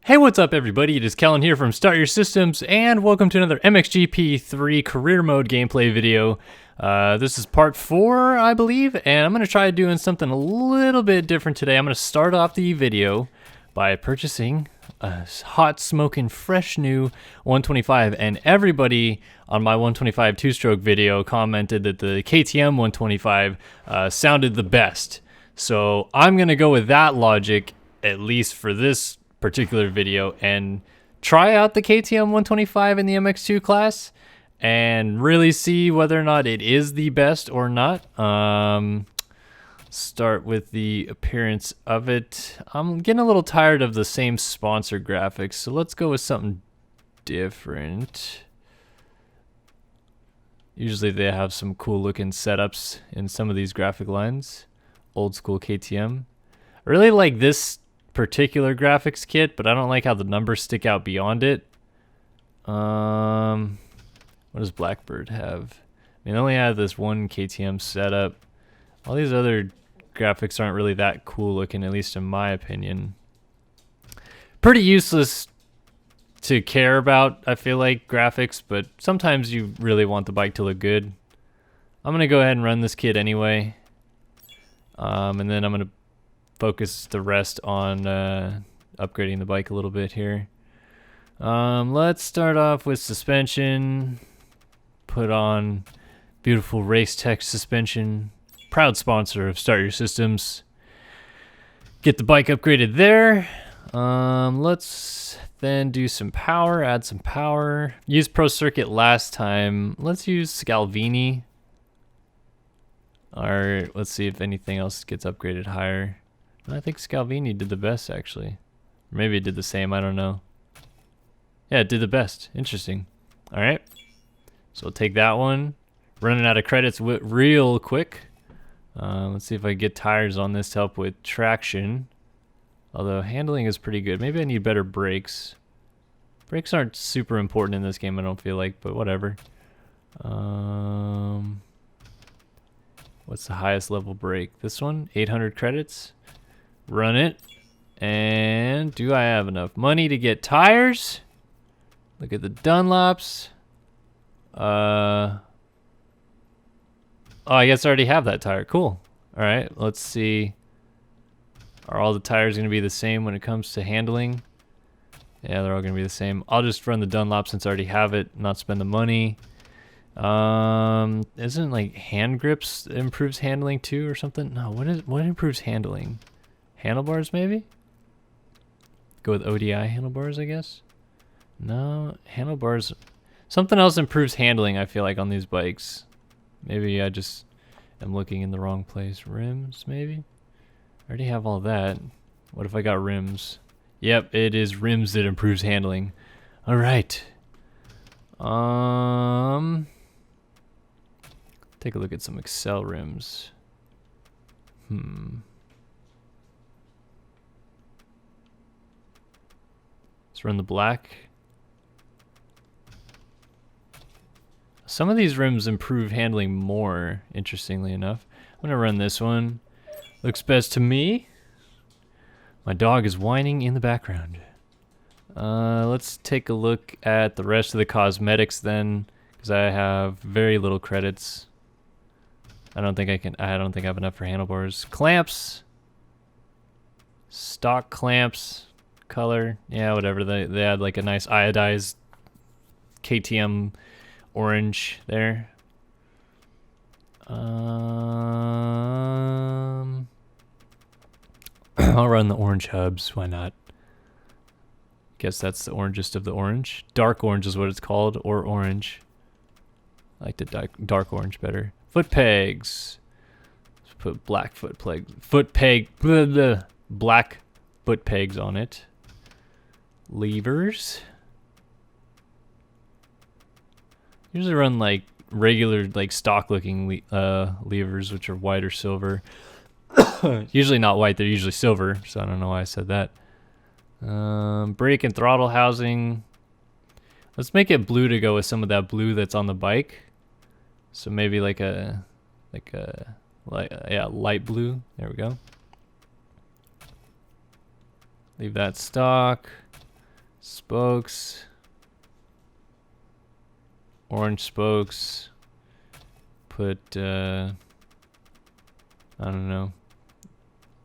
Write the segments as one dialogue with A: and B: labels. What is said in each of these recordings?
A: Hey, what's up everybody? It is Kellen here from Start Your Systems, and welcome to another MXGP 3 career mode gameplay video. This is part 4, I believe, and I'm going to try doing something a little bit different today. I'm going to start off the video by purchasing a hot smoking fresh new 125, and everybody on my 125 two-stroke video commented that the KTM 125 sounded the best. So I'm going to go with that logic, at least for this particular video, and try out the KTM 125 in the MX2 class and really see whether or not it is the best or not. Start with the appearance of it. I'm getting a little tired of the same sponsor graphics, so let's go with something different. Usually they have some cool looking setups in some of these graphic lines. Old school KTM. I really like this particular graphics kit, but I don't like how the numbers stick out beyond it. What does Blackbird have? I mean, they only have this one KTM setup. All these other graphics aren't really that cool looking, at least in my opinion. Pretty useless to care about, I feel like, graphics, but sometimes you really want the bike to look good. I'm gonna go ahead and run this kit anyway, and then I'm gonna focus the rest on upgrading the bike a little bit here. Let's start off with suspension. Put on beautiful Race Tech suspension. Proud sponsor of Start Your Systems. Get the bike upgraded there. Let's then do some power, add some power. Used Pro Circuit last time. Let's use Scalvini. Or let's see if anything else gets upgraded higher. I think Scalvini did the best, actually. Maybe it did the same, I don't know. Yeah, it did the best. Interesting. Alright. So we'll take that one. Running out of credits real quick. Let's see if I get tires on this to help with traction. Although handling is pretty good. Maybe I need better brakes. Brakes aren't super important in this game, I don't feel like, but whatever. What's the highest level brake? This one? 800 credits? Run it. And do I have enough money to get tires? Look at the Dunlops. Oh, I guess I already have that tire. Cool. Alright, let's see. Are all the tires going to be the same when it comes to handling? Yeah, they're all going to be the same. I'll just run the Dunlop since I already have it, not spend the money. Isn't like hand grips improves handling too or something? No, what improves handling? Handlebars, maybe? Go with ODI handlebars, I guess? No, handlebars. Something else improves handling, I feel like, on these bikes. Maybe I just am looking in the wrong place. Rims, maybe? I already have all that. What if I got rims? Yep, it is rims that improves handling. Alright. Take a look at some Excel rims. Let's run the black. Some of these rims improve handling more, interestingly enough. I'm gonna run this one. Looks best to me. My dog is whining in the background. Let's take a look at the rest of the cosmetics then, because I have very little credits. I don't think I have enough for handlebars. Clamps. Stock clamps. Color, yeah, whatever. They had like a nice iodized KTM orange there. I'll run the orange hubs. Why not? Guess that's the orangest of the orange. Dark orange is what it's called, or orange. I like the dark orange better. Foot pegs. Let's put black black foot pegs on it. Levers. Usually run like regular, like stock looking levers, which are white or silver. Usually not white, they're usually silver, so I don't know why I said that. Brake and throttle housing. Let's make it blue to go with some of that blue that's on the bike. So maybe like a light blue. There we go. Leave that stock. Spokes. Orange spokes. Put, I don't know,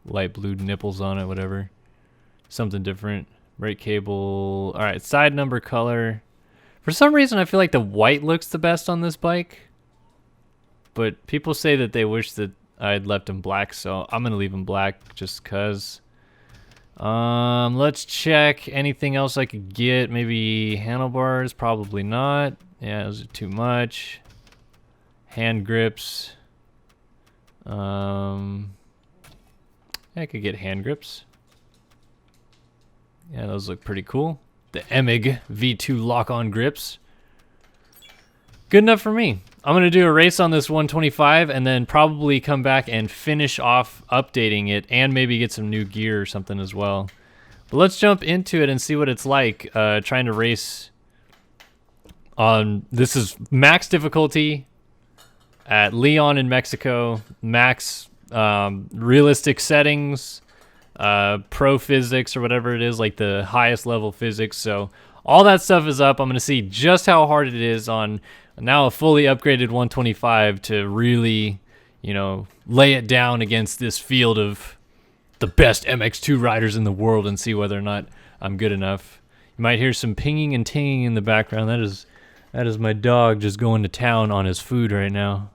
A: light blue nipples on it, whatever. Something different. Brake cable. Alright, side number color. For some reason, I feel like the white looks the best on this bike. But people say that they wish that I'd left him black, so I'm going to leave him black just because. Let's check anything else I could get. Maybe handlebars, probably not. Yeah, those are too much. Hand grips. I could get hand grips. Yeah, those look pretty cool. The MX V2 lock-on grips. Good enough for me. I'm going to do a race on this 125 and then probably come back and finish off updating it and maybe get some new gear or something as well. But let's jump into it and see what it's like trying to race on... This is max difficulty at Leon in Mexico. Max realistic settings. Pro physics or whatever it is, like the highest level physics. So all that stuff is up. I'm going to see just how hard it is on now a fully upgraded 125 to really, you know, lay it down against this field of the best MX2 riders in the world and see whether or not I'm good enough. You might hear some pinging and tinging in the background. That is my dog just going to town on his food right now.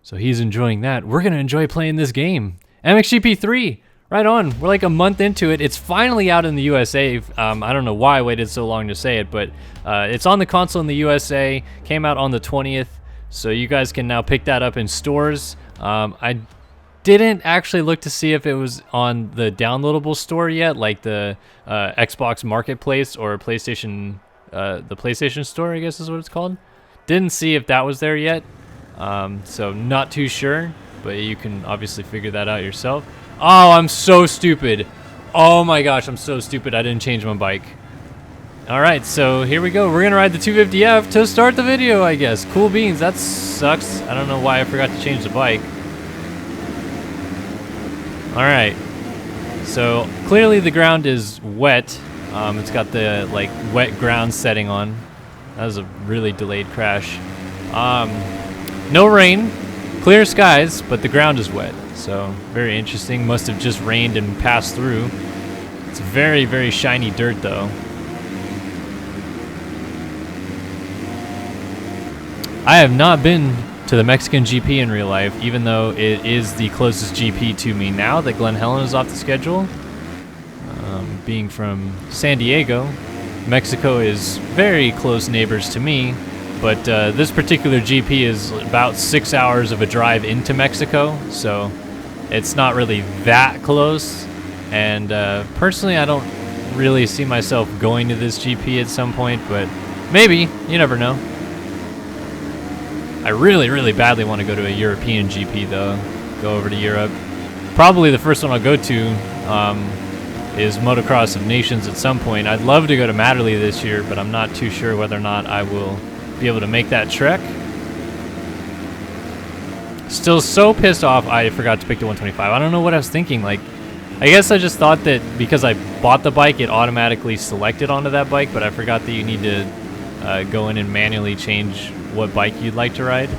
A: So he's enjoying that. We're going to enjoy playing this game. MXGP 3, right on. We're like a month into it. It's finally out in the USA. I don't know why I waited so long to say it, but it's on the console in the USA. Came out on the 20th, so you guys can now pick that up in stores. I didn't actually look to see if it was on the downloadable store yet, like the Xbox Marketplace or PlayStation, the PlayStation Store, I guess is what it's called. Didn't see if that was there yet, so not too sure. But you can obviously figure that out yourself. Oh, I'm so stupid. Oh my gosh, I'm so stupid. I didn't change my bike. All right, so here we go. We're going to ride the 250F to start the video, I guess. Cool beans. That sucks. I don't know why I forgot to change the bike. All right. So clearly the ground is wet. It's got the like wet ground setting on. That was a really delayed crash. No rain. Clear skies, but the ground is wet, so very interesting. Must have just rained and passed through. It's very, very shiny dirt, though. I have not been to the Mexican GP in real life, even though it is the closest GP to me now that Glen Helen is off the schedule. Being from San Diego, Mexico is very close neighbors to me. But this particular GP is about 6 hours of a drive into Mexico, so it's not really that close. And personally, I don't really see myself going to this GP at some point, but maybe. You never know. I really, really badly want to go to a European GP, though. Go over to Europe. Probably the first one I'll go to is Motocross of Nations at some point. I'd love to go to Matterley this year, but I'm not too sure whether or not I will be able to make that trek. Still so pissed off I forgot to pick the 125. I don't know what I was thinking. Like, I guess I just thought that because I bought the bike, it automatically selected onto that bike, but I forgot that you need to go in and manually change what bike you'd like to ride.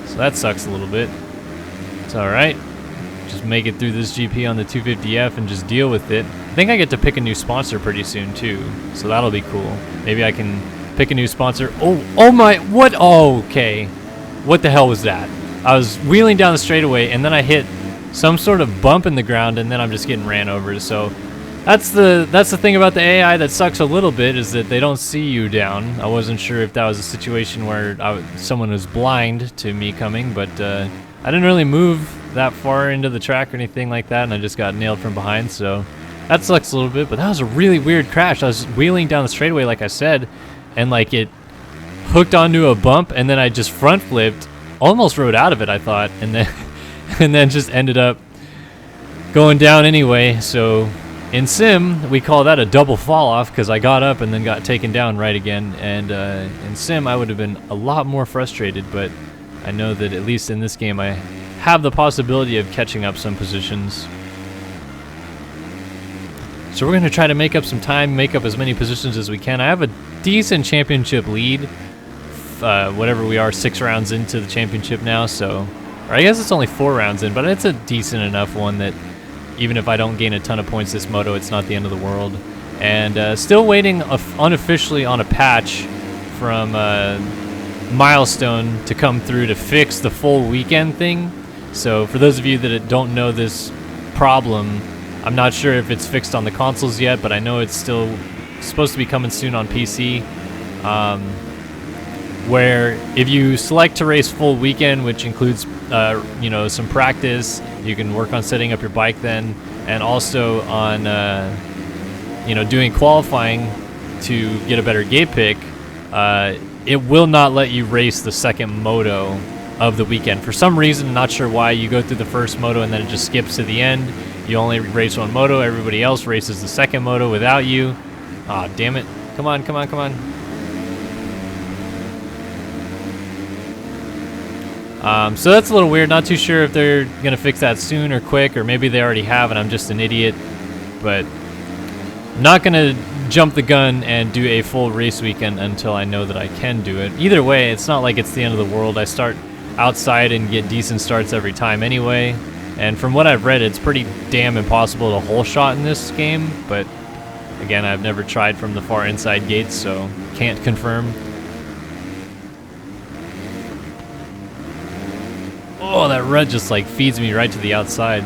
A: So that sucks a little bit. It's alright. Just make it through this GP on the 250F and just deal with it. I think I get to pick a new sponsor pretty soon too, so that'll be cool. Maybe I can pick a new sponsor. Oh my, what? Oh, okay. What the hell was that? I was wheeling down the straightaway and then I hit some sort of bump in the ground and then I'm just getting ran over. So that's the thing about the AI that sucks a little bit, is that they don't see you down. I wasn't sure if that was a situation where someone was blind to me coming, but I didn't really move that far into the track or anything like that, and I just got nailed from behind, so that sucks a little bit. But that was a really weird crash. I was wheeling down the straightaway, like I said, and like it hooked onto a bump, and then I just front flipped, almost rode out of it, I thought, and then just ended up going down anyway. So in sim, we call that a double fall off, because I got up and then got taken down right again. And in sim, I would have been a lot more frustrated, but I know that at least in this game, I have the possibility of catching up some positions. So we're going to try to make up some time, make up as many positions as we can. I have a decent championship lead, whatever we are, 6 rounds into the championship now, so, or I guess it's only 4 rounds in, but it's a decent enough one that even if I don't gain a ton of points this moto, it's not the end of the world. And still waiting unofficially on a patch from Milestone to come through to fix the full weekend thing. So for those of you that don't know this problem, I'm not sure if it's fixed on the consoles yet, but I know it's still supposed to be coming soon on PC. Where if you select to race full weekend, which includes you know, some practice, you can work on setting up your bike then, and also on you know, doing qualifying to get a better gate pick. It will not let you race the second moto of the weekend. For some reason, not sure why, you go through the first moto and then it just skips to the end. You only race one moto, everybody else races the second moto without you. Aw, damn it. Come on, come on, come on. So that's a little weird. Not too sure if they're going to fix that soon or quick, or maybe they already have and I'm just an idiot. But I'm not going to jump the gun and do a full race weekend until I know that I can do it. Either way, it's not like it's the end of the world. I start outside and get decent starts every time anyway. And from what I've read, it's pretty damn impossible to hole shot in this game. But again, I've never tried from the far inside gates, so can't confirm. Oh, that rut just like feeds me right to the outside.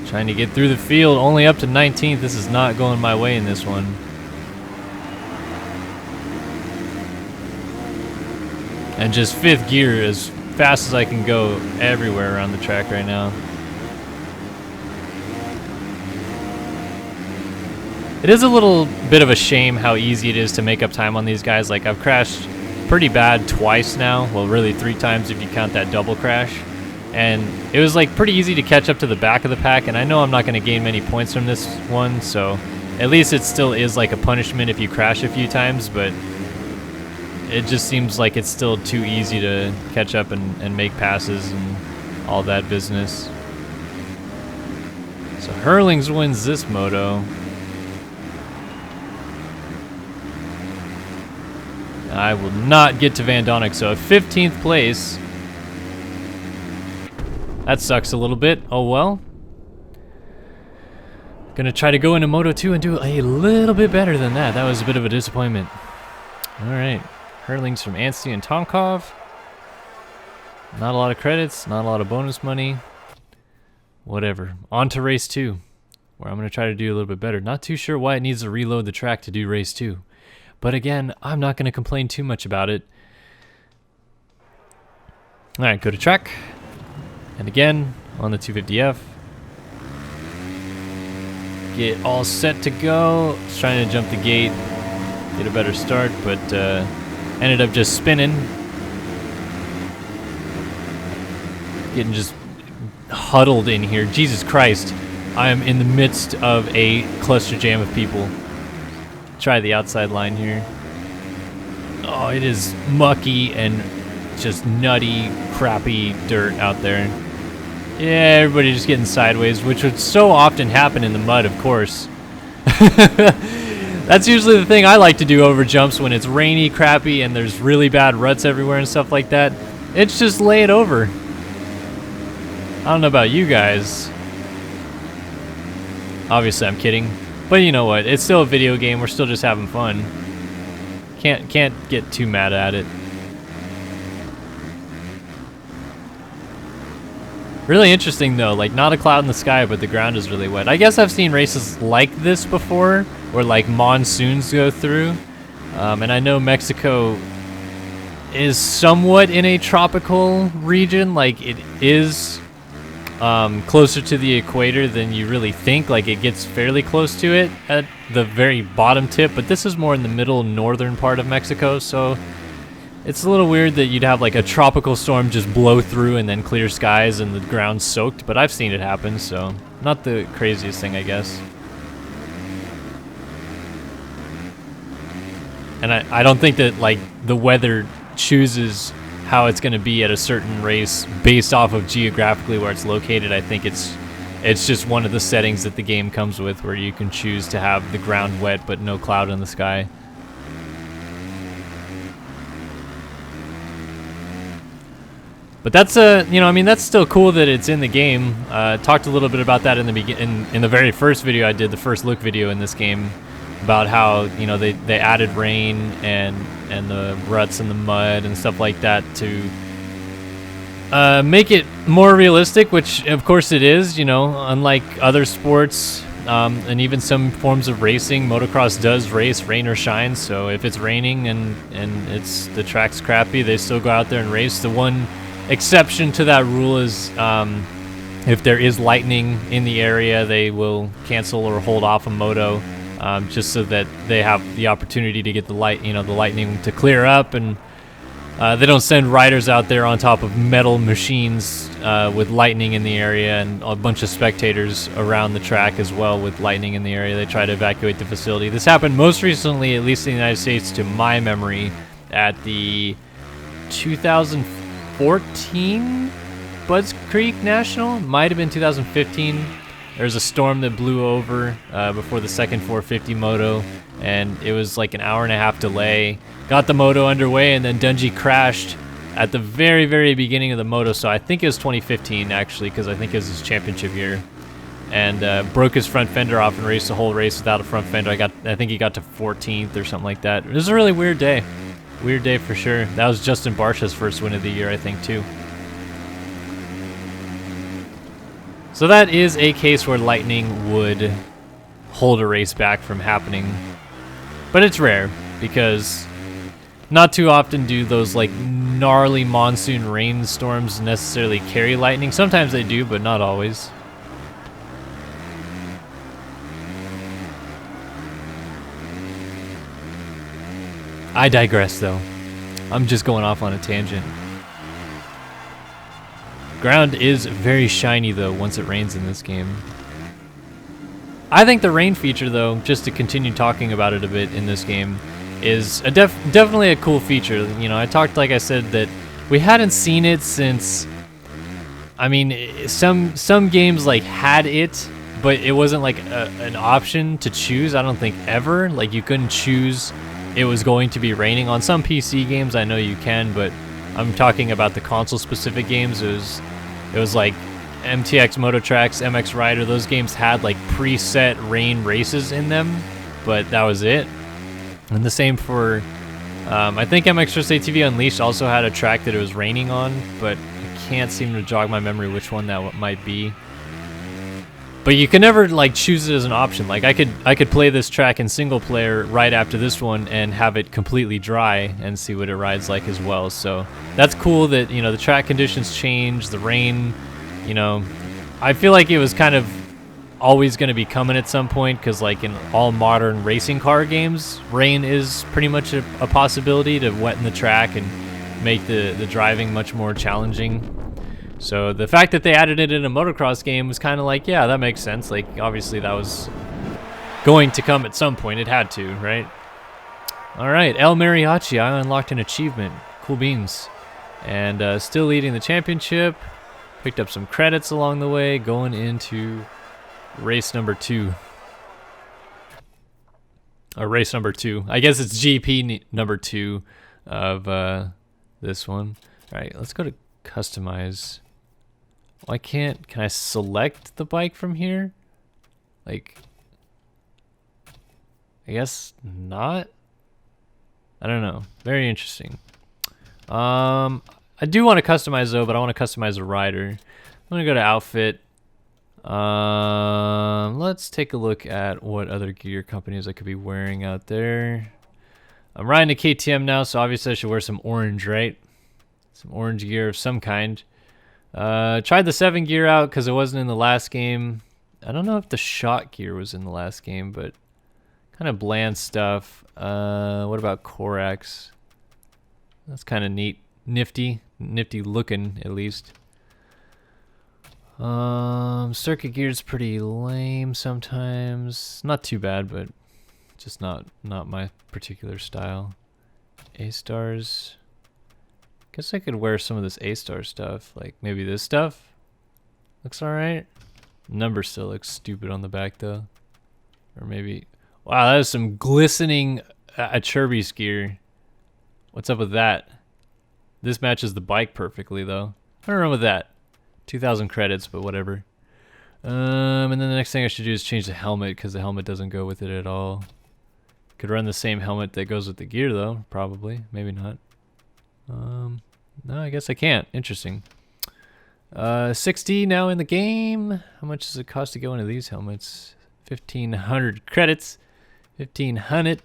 A: Trying to get through the field, only up to 19th. This is not going my way in this one. And just 5th gear as fast as I can go everywhere around the track right now. It is a little bit of a shame how easy it is to make up time on these guys. Like, I've crashed pretty bad twice now. Well, really 3 times if you count that double crash. And it was like pretty easy to catch up to the back of the pack, and I know I'm not going to gain many points from this one, so at least it still is like a punishment if you crash a few times, but it just seems like it's still too easy to catch up and make passes and all that business. So Hurlings wins this moto. I will not get to Van Donnick, so 15th place. That sucks a little bit. Oh well. Gonna try to go into Moto 2 and do a little bit better than that. That was a bit of a disappointment. Alright. Hurlings from Anstey and Tonkov. Not a lot of credits, not a lot of bonus money. Whatever. On to race 2, where I'm gonna try to do a little bit better. Not too sure why it needs to reload the track to do race 2. But again, I'm not gonna complain too much about it. Alright, go to track. And again, on the 250F. Get all set to go. I was trying to jump the gate, get a better start, but ended up just spinning. Getting just huddled in here. Jesus Christ. I am in the midst of a cluster jam of people. Try the outside line here. Oh, it is mucky and just nutty, crappy dirt out there. Yeah, everybody just getting sideways, which would so often happen in the mud, of course. That's usually the thing I like to do over jumps when it's rainy, crappy, and there's really bad ruts everywhere and stuff like that. It's just lay it over. I don't know about you guys. Obviously, I'm kidding. But you know what? It's still a video game. We're still just having fun. Can't get too mad at it. Really interesting though, like not a cloud in the sky, but the ground is really wet. I guess I've seen races like this before, where like monsoons go through. And I know Mexico is somewhat in a tropical region, like it is closer to the equator than you really think. Like it gets fairly close to it at the very bottom tip, but this is more in the middle northern part of Mexico, so it's a little weird that you'd have like a tropical storm just blow through and then clear skies and the ground's soaked, but I've seen it happen, so not the craziest thing, I guess. And I don't think that like the weather chooses how it's going to be at a certain race based off of geographically where it's located. I think it's just one of the settings that the game comes with, where you can choose to have the ground wet but no cloud in the sky. But that's you know, I mean, that's still cool that it's in the game. Talked a little bit about that in the very first video I did, the first look video in this game, about how, you know, they added rain and the ruts and the mud and stuff like that to make it more realistic, which of course it is. You know, unlike other sports and even some forms of racing, motocross does race rain or shine. So if it's raining and the track's crappy, they still go out there and race. The one exception to that rule is if there is lightning in the area, they will cancel or hold off a moto, just so that they have the opportunity to get the lightning to clear up, and they don't send riders out there on top of metal machines with lightning in the area, and a bunch of spectators around the track as well with lightning in the area. They try to evacuate the facility. This happened most recently, at least in the United States, to my memory, at the 2014 Budds Creek National. Might have been 2015. There's a storm that blew over before the second 450 moto, and it was like an hour-and-a-half delay. Got the moto underway, and then Dungey crashed at the very, very beginning of the moto. So I think it was 2015, actually, because I think it was his championship year. And broke his front fender off and raced the whole race without a front fender. I think he got to 14th or something like that. It was a really weird day. Weird day for sure. That was Justin Barcia's first win of the year, I think, too. So that is a case where lightning would hold a race back from happening. But it's rare, because not too often do those like gnarly monsoon rainstorms necessarily carry lightning. Sometimes they do, but not always. I digress, though. I'm just going off on a tangent. Ground is very shiny, though, once it rains in this game. I think the rain feature, though, just to continue talking about it a bit in this game, is definitely a cool feature. You know, I talked, like I said, that we hadn't seen it since... I mean, some games, like, had it, but it wasn't, like, an option to choose, I don't think, ever. Like, you couldn't choose it was going to be raining. On some PC games, I know you can, but I'm talking about the console-specific games. It was like MTX Moto Tracks, MX Rider. Those games had like preset rain races in them, but that was it. And the same for, I think MX ATV Unleashed also had a track that it was raining on, but I can't seem to jog my memory which one that might be. But you can never like choose it as an option. Like I could play this track in single player right after this one and have it completely dry and see what it rides like as well. So that's cool that, you know, the track conditions change, the rain, you know, I feel like it was kind of always going to be coming at some point, because like in all modern racing car games, rain is pretty much a possibility to weten the track and make the driving much more challenging. So the fact that they added it in a motocross game was kind of like, yeah, that makes sense. Like, obviously that was going to come at some point. It had to, right? All right, El Mariachi, I unlocked an achievement. Cool beans. And still leading the championship. Picked up some credits along the way, going into race number 2. Or race number 2. I guess it's GP number 2 of this one. All right, let's go to customize. Can I select the bike from here? Like, I guess not. I don't know. Very interesting. I do want to customize though, but I want to customize a rider. I'm gonna go to outfit. Let's take a look at what other gear companies I could be wearing out there. I'm riding a KTM now, so obviously I should wear some orange, right? Some orange gear of some kind. Tried the 7 gear out because it wasn't in the last game. I don't know if the shot gear was in the last game, but kind of bland stuff. What about Corax? That's kind of neat. Nifty looking, at least. Circuit gear's pretty lame sometimes. Not too bad, but just not my particular style. A-stars. Guess I could wear some of this A-star stuff, like maybe this stuff. Looks alright. Number still looks stupid on the back though. Or maybe, wow, that is some glistening Acerbis gear. What's up with that? This matches the bike perfectly though. I don't know with that. 2,000 credits, but whatever. And then the next thing I should do is change the helmet because the helmet doesn't go with it at all. Could run the same helmet that goes with the gear though, probably. Maybe not. No, I guess I can't. Interesting. 60 now in the game. How much does it cost to go into these helmets? 1,500 credits. 1,500.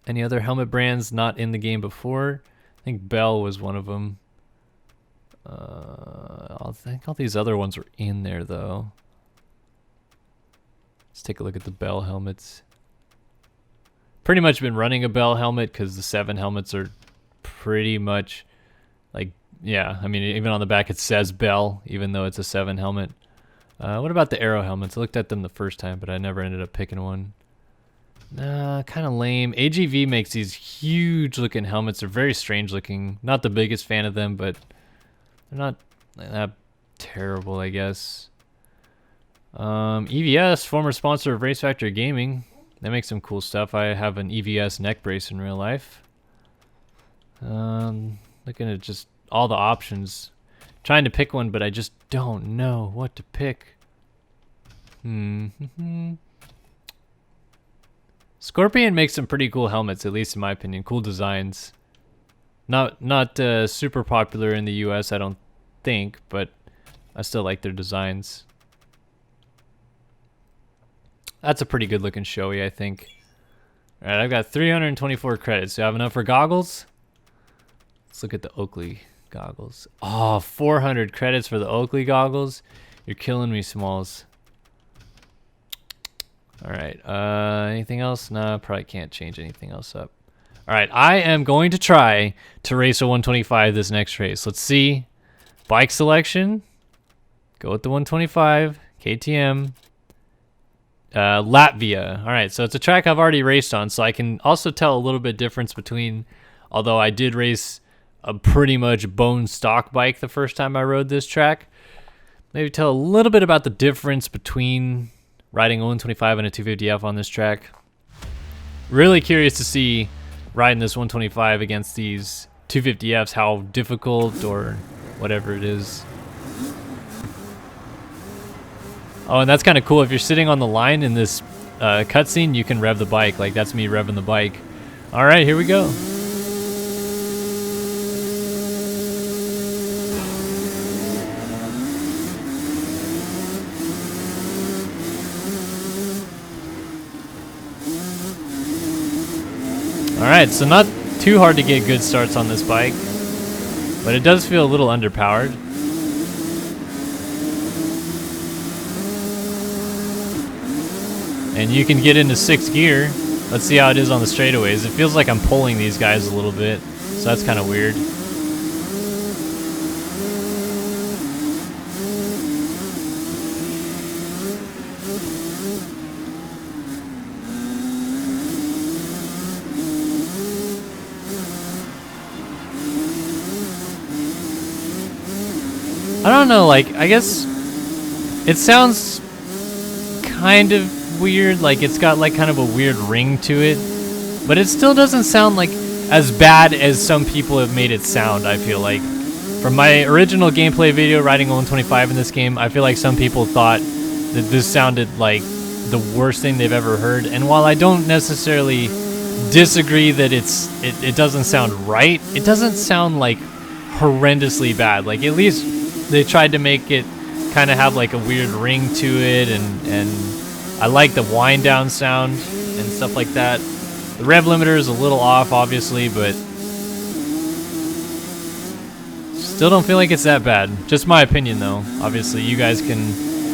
A: Any other helmet brands not in the game before? I think Bell was one of them. I think all these other ones were in there though. Let's take a look at the Bell helmets. Pretty much been running a Bell helmet because the 7 helmets are pretty much like, yeah, I mean, even on the back it says Bell, even though it's a 7 helmet. What about the Arrow helmets? I looked at them the first time, but I never ended up picking one. Kind of lame. AGV makes these huge looking helmets. They're very strange looking. Not the biggest fan of them, but they're not that terrible, I guess. EVS, former sponsor of Race Factor Gaming. They make some cool stuff. I have an EVS neck brace in real life. Looking at just all the options. Trying to pick one, but I just don't know what to pick. Scorpion makes some pretty cool helmets, at least in my opinion. Cool designs. Not super popular in the US, I don't think, but I still like their designs. That's a pretty good looking Shoei, I think. Alright, I've got 324 credits. Do I have enough for goggles? Let's look at the Oakley goggles. Oh, 400 credits for the Oakley goggles. You're killing me, Smalls. Alright, anything else? No, probably can't change anything else up. Alright, I am going to try to race a 125 this next race. Let's see. Bike selection. Go with the 125. KTM. Latvia. Alright, so it's a track I've already raced on, so I can also tell a little bit difference between, although I did race a pretty much bone stock bike the first time I rode this track. Maybe tell a little bit about the difference between riding a 125 and a 250F on this track. Really curious to see riding this 125 against these 250Fs, how difficult or whatever it is. Oh, and that's kind of cool. If you're sitting on the line in this cutscene, you can rev the bike. Like, that's me revving the bike. All right, here we go. Alright, so not too hard to get good starts on this bike, but it does feel a little underpowered. And you can get into 6th gear. Let's see how it is on the straightaways. It feels like I'm pulling these guys a little bit, so that's kind of weird. I don't know, like, I guess it sounds kind of weird, like it's got like kind of a weird ring to it, but it still doesn't sound like as bad as some people have made it sound, I feel like. From my original gameplay video riding a 125 in this game, I feel like some people thought that this sounded like the worst thing they've ever heard, and while I don't necessarily disagree that it doesn't sound right, it doesn't sound like horrendously bad. Like, at least they tried to make it kind of have like a weird ring to it, and I like the wind down sound and stuff like that. The rev limiter is a little off, obviously, but still don't feel like it's that bad. Just my opinion, though. Obviously, you guys can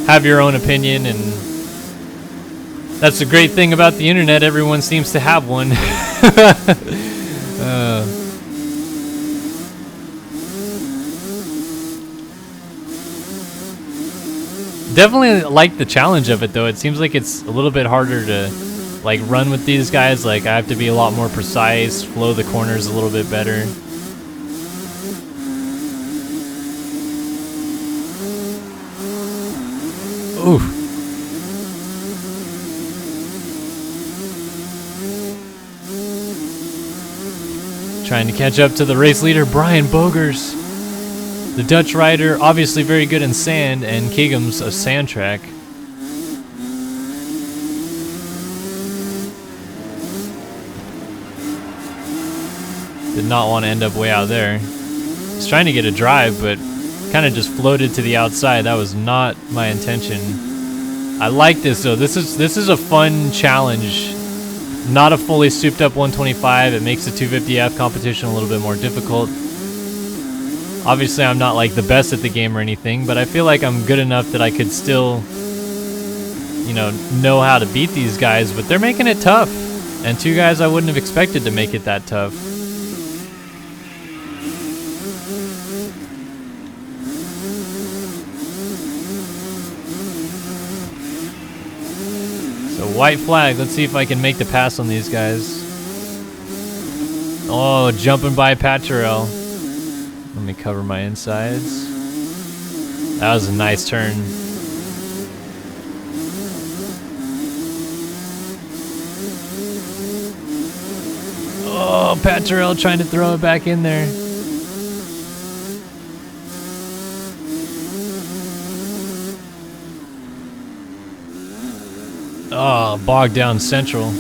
A: have your own opinion, and that's the great thing about the internet. Everyone seems to have one. Definitely like the challenge of it, though. It seems like it's a little bit harder to like run with these guys. Like, I have to be a lot more precise, flow the corners a little bit better. Ooh. Trying to catch up to the race leader, Brian Bogers. The Dutch rider, obviously very good in sand, and Keegum's a sand track. Did not want to end up way out there. He's trying to get a drive, but kind of just floated to the outside. That was not my intention. I like this though. This is a fun challenge. Not a fully souped up 125. It makes the 250F competition a little bit more difficult. Obviously, I'm not like the best at the game or anything, but I feel like I'm good enough that I could still, you know how to beat these guys, but they're making it tough. And two guys I wouldn't have expected to make it that tough. So white flag, let's see if I can make the pass on these guys. Oh, jumping by Paturel. Let me cover my insides. That was a nice turn. Oh, Paturel trying to throw it back in there. Oh, bogged down central.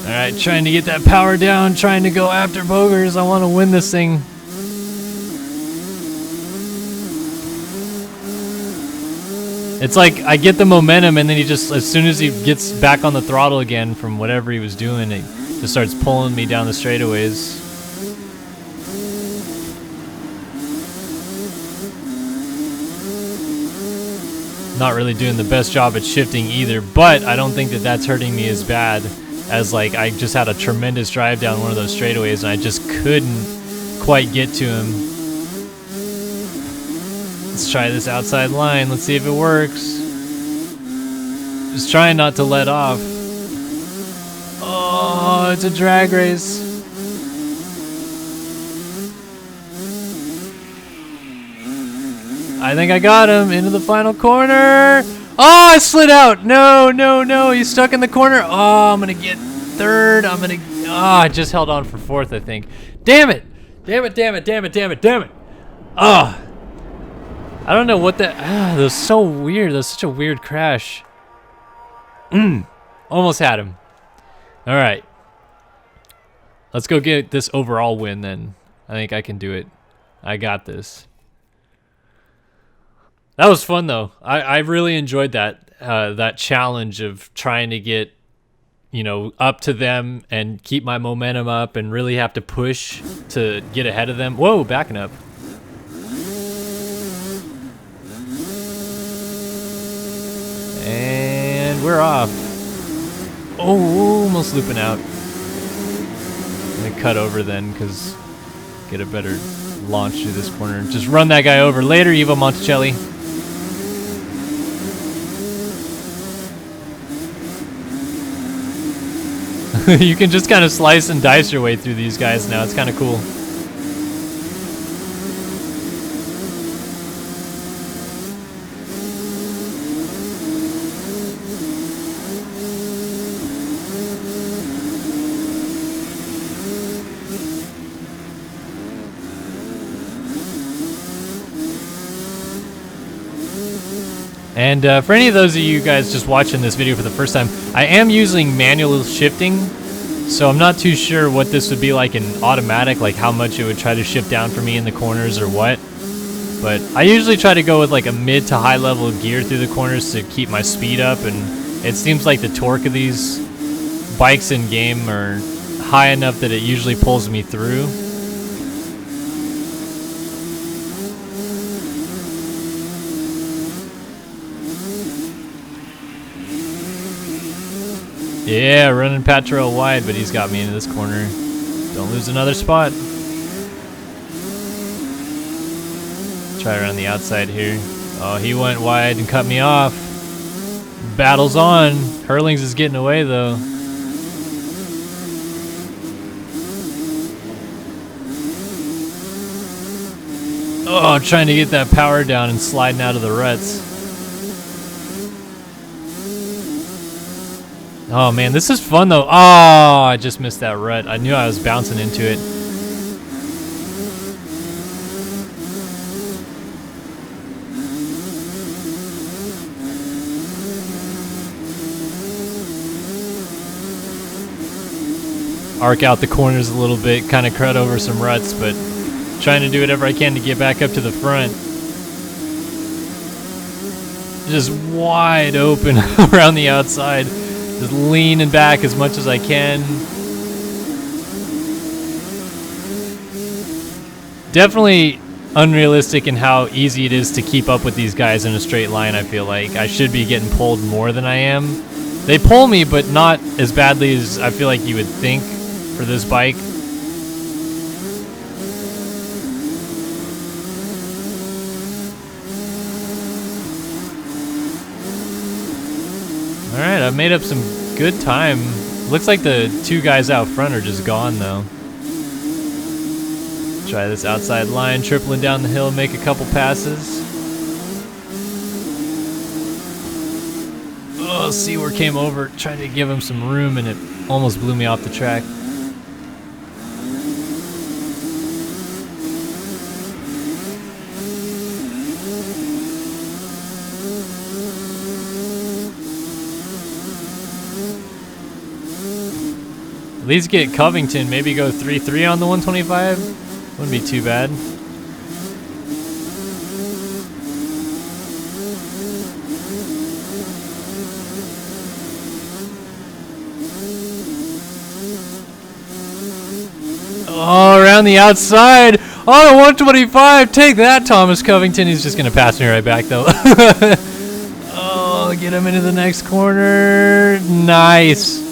A: Alright, trying to get that power down, trying to go after Bogers. I want to win this thing. It's like I get the momentum and then he just, as soon as he gets back on the throttle again from whatever he was doing, it just starts pulling me down the straightaways. Not really doing the best job at shifting either, but I don't think that that's hurting me as bad as like I just had a tremendous drive down one of those straightaways and I just couldn't quite get to him. Let's try this outside line. Let's see if it works. Just trying not to let off. Oh, it's a drag race. I think I got him into the final corner. Oh, I slid out. No, no, no. He's stuck in the corner. Oh, I'm going to get third. Oh, I just held on for fourth, I think. Damn it. Damn it, damn it, damn it, damn it, damn it. Oh. I don't know what that... that was so weird. That was such a weird crash. Almost had him. All right. Let's go get this overall win then. I think I can do it. I got this. That was fun though. I really enjoyed that that challenge of trying to get, you know, up to them and keep my momentum up and really have to push to get ahead of them. Whoa, backing up. And we're off. Oh, almost looping out. I'm gonna cut over then because get a better launch through this corner. Just run that guy over. Later, Evo Monticelli. You can just kind of slice and dice your way through these guys now. It's kind of cool. And for any of those of you guys just watching this video for the first time, I am using manual shifting, so I'm not too sure what this would be like in automatic, like how much it would try to shift down for me in the corners or what. But I usually try to go with like a mid to high level gear through the corners to keep my speed up, and it seems like the torque of these bikes in game are high enough that it usually pulls me through. Yeah, running Paturel wide, but he's got me into this corner. Don't lose another spot. Try around the outside here. Oh, he went wide and cut me off. Battle's on. Hurlings is getting away though. Oh, I'm trying to get that power down and sliding out of the ruts. Oh man, this is fun though. Oh, I just missed that rut. I knew I was bouncing into it. Arc out the corners a little bit, kind of crud over some ruts, but trying to do whatever I can to get back up to the front. Just wide open around the outside. Just leaning back as much as I can. Definitely unrealistic in how easy it is to keep up with these guys in a straight line, I feel like. I should be getting pulled more than I am. They pull me, but not as badly as I feel like you would think for this bike. Alright, I've made up some good time. Looks like the two guys out front are just gone though. Try this outside line, tripling down the hill, make a couple passes. Oh, Seaward came over, trying to give him some room, and it almost blew me off the track. At least get Covington, maybe go 3-3 on the 125. Wouldn't be too bad. Oh, around the outside. Oh, 125. Take that, Thomas Covington. He's just going to pass me right back, though. Oh, get him into the next corner. Nice.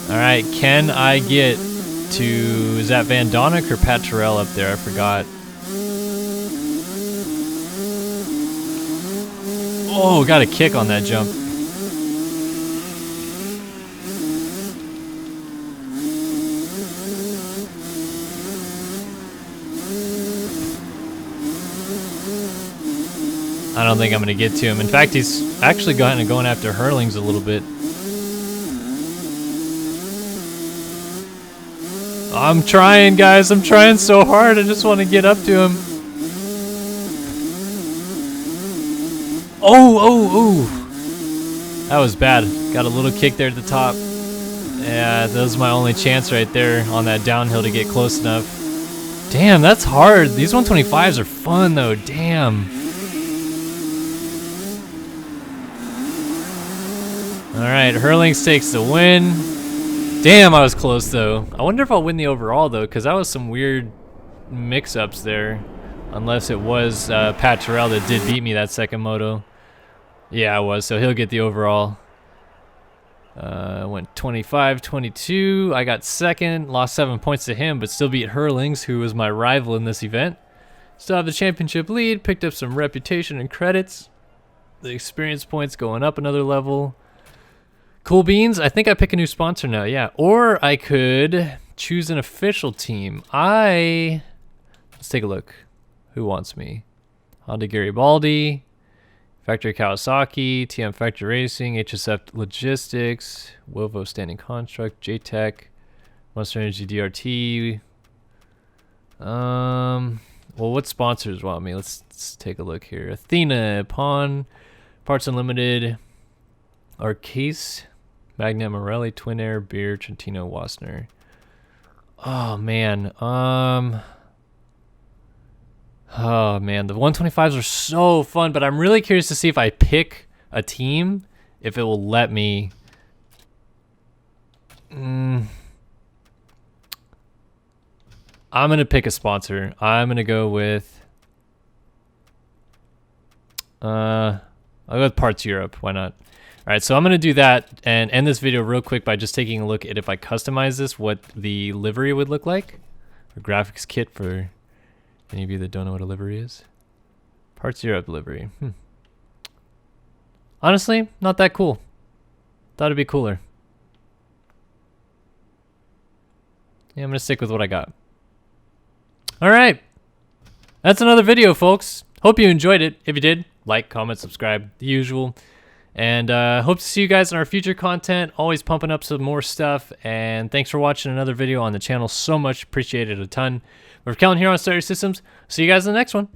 A: All right, can I get to, is that Van Donnick or Pat Terrell up there? I forgot. Oh, got a kick on that jump. I don't think I'm going to get to him. In fact, he's actually going after Hurlings a little bit. I'm trying, guys. I'm trying so hard. I just want to get up to him. Oh. That was bad. Got a little kick there at the top. Yeah, that was my only chance right there on that downhill to get close enough. Damn, that's hard. These 125s are fun, though. Damn. All right, Hurlings takes the win. Damn, I was close though. I wonder if I'll win the overall though, because that was some weird mix-ups there. Unless it was Pat Terrell that did beat me that second moto. Yeah, it was, so he'll get the overall. Went 25-22. I got second, lost 7 points to him, but still beat Hurlings, who was my rival in this event. Still have the championship lead, picked up some reputation and credits. The experience points going up another level. Cool beans. I think I pick a new sponsor now, yeah. Or I could choose an official team. Let's take a look. Who wants me? Honda Garibaldi, Factory Kawasaki, TM Factory Racing, HSF Logistics, Wilvo Standing Construct, JTech, Monster Energy DRT. Well, what sponsors want me? Let's take a look here. Athena, Pawn, Parts Unlimited, Arcase, Magnet Morelli, Twin Air, Beer, Trentino, Wassner. Oh man. Oh man, the 125s are so fun, but I'm really curious to see if I pick a team, if it will let me. I'm gonna pick a sponsor. I'm gonna go with I'll go with Parts Europe. Why not? All right, so I'm going to do that and end this video real quick by just taking a look at if I customize this, what the livery would look like. Or graphics kit for any of you that don't know what a livery is. Parts Europe livery. Honestly, not that cool. Thought it'd be cooler. Yeah, I'm going to stick with what I got. All right. That's another video, folks. Hope you enjoyed it. If you did, like, comment, subscribe, the usual. And hope to see you guys in our future content. Always pumping up some more stuff. And thanks for watching another video on the channel so much. Appreciate it a ton. We're Kellen here on Stereo Systems. See you guys in the next one.